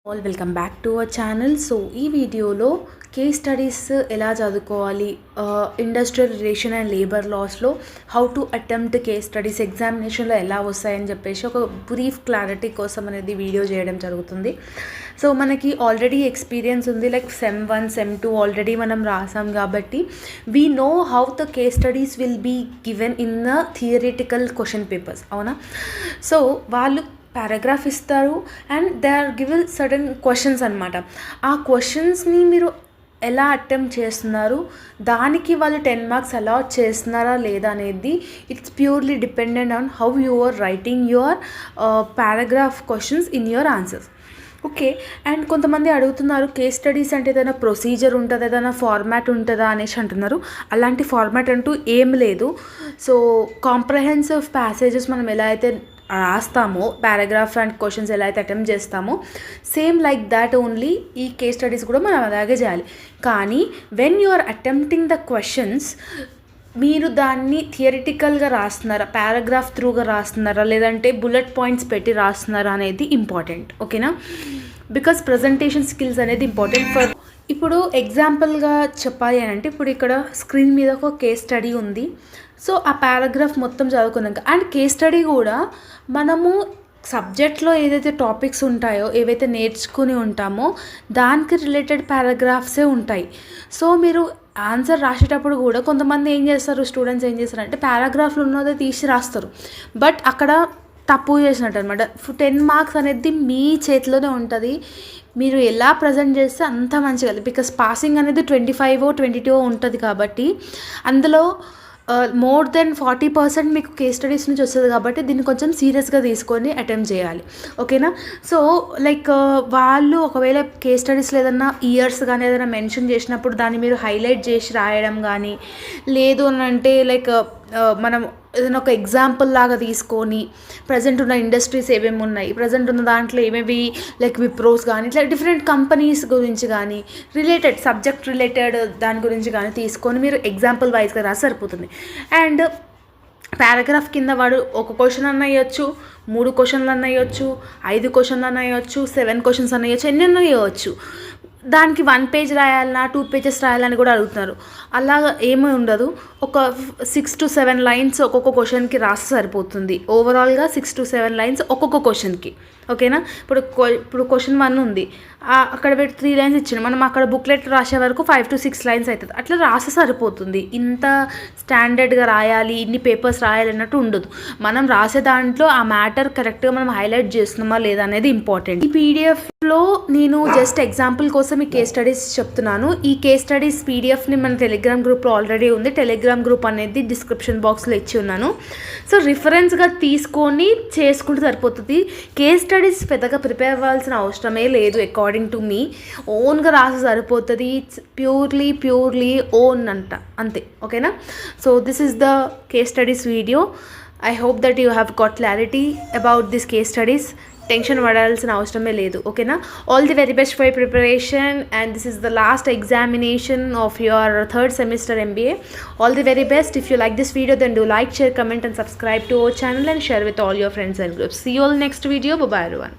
All welcome back to our channel. So ఈ వీడియోలో case studies ఎలా చదువుకోవాలి, ఇండస్ట్రియల్ రిలేషన్ అండ్ లేబర్ లాస్లో how to attempt case studies ఎగ్జామినేషన్లో ఎలా వస్తాయని చెప్పేసి ఒక బ్రీఫ్ క్లారిటీ కోసం అనేది వీడియో చేయడం జరుగుతుంది. సో మనకి ఆల్రెడీ ఎక్స్పీరియన్స్ ఉంది, లైక్ సెమ్ 1 సెమ్ 2 ఆల్రెడీ మనం రాసాం కాబట్టి we know how the case studies will be given in the theoretical question papers. అవునా? సో వాళ్ళు పారాగ్రాఫ్ ఇస్తారు and they are given sudden questions అనమాట. ఆ క్వశ్చన్స్ని మీరు ఎలా అటెంప్ట్ చేస్తున్నారు, దానికి వాళ్ళు 10 మార్క్స్ అలాట్ చేస్తున్నారా లేదా అనేది it's purely dependent on how you are writing your paragraph questions in your answers. Okay. And కొంతమంది అడుగుతున్నారు కేస్ స్టడీస్ అంటే ఏదైనా ప్రొసీజర్ ఉంటుందా, ఏదైనా ఫార్మాట్ ఉంటుందా అనేసి అంటున్నారు. అలాంటి ఫార్మాట్ అంటూ ఏం లేదు. సో కాంప్రహెన్సివ్ ప్యాసేజెస్ మనం ఎలా అయితే రాస్తామో, పారాగ్రాఫ్ అండ్ క్వశ్చన్స్ ఎలా అయితే అటెంప్ట్ చేస్తామో సేమ్ లైక్ దాట్ ఓన్లీ ఈ కేస్ స్టడీస్ కూడా మనం అలాగే చేయాలి. కానీ when you are attempting the questions, మీరు దాన్ని థియరిటికల్గా రాస్తున్నారా, పారాగ్రాఫ్ త్రూగా రాస్తున్నారా, లేదంటే బుల్లెట్ పాయింట్స్ పెట్టి రాస్తున్నారా అనేది ఇంపార్టెంట్. ఓకేనా? బికాస్ ప్రజెంటేషన్ స్కిల్స్ అనేది ఇంపార్టెంట్ ఫర్. ఇప్పుడు ఎగ్జాంపుల్గా చెప్పాలి అని అంటే, ఇప్పుడు ఇక్కడ స్క్రీన్ మీద ఒక కేస్ స్టడీ ఉంది. సో ఆ పారాగ్రాఫ్ మొత్తం చదువుకున్నాక, అండ్ కేస్ స్టడీ కూడా మనము సబ్జెక్ట్లో ఏదైతే టాపిక్స్ ఉంటాయో, ఏవైతే నేర్చుకుని ఉంటామో దానికి రిలేటెడ్ పారాగ్రాఫ్సే ఉంటాయి. సో మీరు ఆన్సర్ రాసేటప్పుడు కూడా కొంతమంది ఏం చేస్తారు, స్టూడెంట్స్ ఏం చేస్తారంటే పారాగ్రాఫ్లో ఉన్నదే తీసి రాస్తారు. బట్ అక్కడ తప్పు చేసినట్టు అనమాట. 10 మార్క్స్ అనేది మీ చేతిలోనే ఉంటుంది. మీరు ఎలా ప్రజెంట్ చేస్తే అంత మంచిగా, బికాస్ పాసింగ్ అనేది 25 22 ఉంటుంది కాబట్టి అందులో మోర్ దెన్ 40% మీకు కేస్ స్టడీస్ నుంచి వస్తుంది కాబట్టి దీన్ని కొంచెం సీరియస్గా తీసుకొని అటెంప్ట్ చేయాలి. ఓకేనా? సో లైక్ వాళ్ళు ఒకవేళ కేస్ స్టడీస్లో ఏదైనా ఇయర్స్ కానీ ఏదైనా మెన్షన్ చేసినప్పుడు దాన్ని మీరు హైలైట్ చేసి రాయడం కానీ, లేదు అని అంటే లైక్ మనం ఏదైనా ఒక ఎగ్జాంపుల్ లాగా తీసుకొని ప్రజెంట్ ఉన్న ఇండస్ట్రీస్ ఏమేమి ఉన్నాయి, ప్రజెంట్ ఉన్న దాంట్లో ఏమేమి లైక్ విప్రోస్ కానీ ఇట్లా డిఫరెంట్ కంపెనీస్ గురించి కానీ రిలేటెడ్ సబ్జెక్ట్ రిలేటెడ్ దాని గురించి కానీ తీసుకొని మీరు ఎగ్జాంపుల్ వైజ్గా రాసి సరిపోతుంది. అండ్ పారాగ్రాఫ్ కింద వాడు ఒక క్వశ్చన్ అన్న వేయచ్చు, 3 క్వశ్చన్లు అన్న వేయచ్చు, 5 క్వశ్చన్లు అన్న వేయచ్చు, 7 క్వశ్చన్స్ అన్న వేయచ్చు, ఎన్నెన్నో వేయవచ్చు. దానికి 1 పేజ్ రాయాలన్నా 2 పేజెస్ రాయాలని కూడా అడుగుతున్నారు. అలాగా ఏమీ ఉండదు. ఒక 6 to 7 లైన్స్ ఒక్కొక్క క్వశ్చన్కి రాస్తే సరిపోతుంది. ఓవరాల్గా 6 to 7 లైన్స్ ఒక్కొక్క క్వశ్చన్కి. ఓకేనా? ఇప్పుడు క్వశ్చన్ 1 ఉంది, అక్కడ పెట్టి 3 లైన్స్ ఇచ్చిండు, మనం అక్కడ బుక్లెట్ రాసే వరకు 5 to 6 లైన్స్ అవుతుంది. అట్లా రాస్తే సరిపోతుంది. ఇంత స్టాండర్డ్గా రాయాలి, ఇన్ని పేపర్స్ రాయాలి అన్నట్టు ఉండదు. మనం రాసే దాంట్లో ఆ మ్యాటర్ కరెక్ట్గా మనం హైలైట్ చేస్తున్నామా లేదా అనేది ఇంపార్టెంట్. ఈ పీడిఎఫ్లో నేను జస్ట్ ఎగ్జాంపుల్ కోసం ఈ కేస్ స్టడీస్ చెప్తున్నాను. ఈ కేస్ స్టడీస్ పీడిఎఫ్ని మన టెలిగ్రామ్ గ్రూప్లో ఆల్రెడీ ఉంది. టెలిగ్రామ్ గ్రూప్ అనేది డిస్క్రిప్షన్ బాక్స్లో ఇచ్చి ఉన్నాను. సో రిఫరెన్స్గా తీసుకొని చేసుకుంటే సరిపోతుంది. కేస్ స్టడీస్ పెద్దగా ప్రిపేర్ అవ్వాల్సిన అవసరమే లేదు. అకార్డింగ్ టు మీ ఓన్గా రాసి సరిపోతుంది. ఇట్స్ ప్యూర్లీ ఓన్ అంతే. ఓకేనా? So this is the case studies video. I hope that you have got clarity about this case studies. Tension పడాల్సిన అవసరమే లేదు. ఓకేనా? All the very best for your preparation and this is the last examination of your 3rd semester MBA. All the very best. If you like this video, then do like, share, comment and subscribe to our channel and share with all your friends and groups. See you all next video. Bye bye everyone.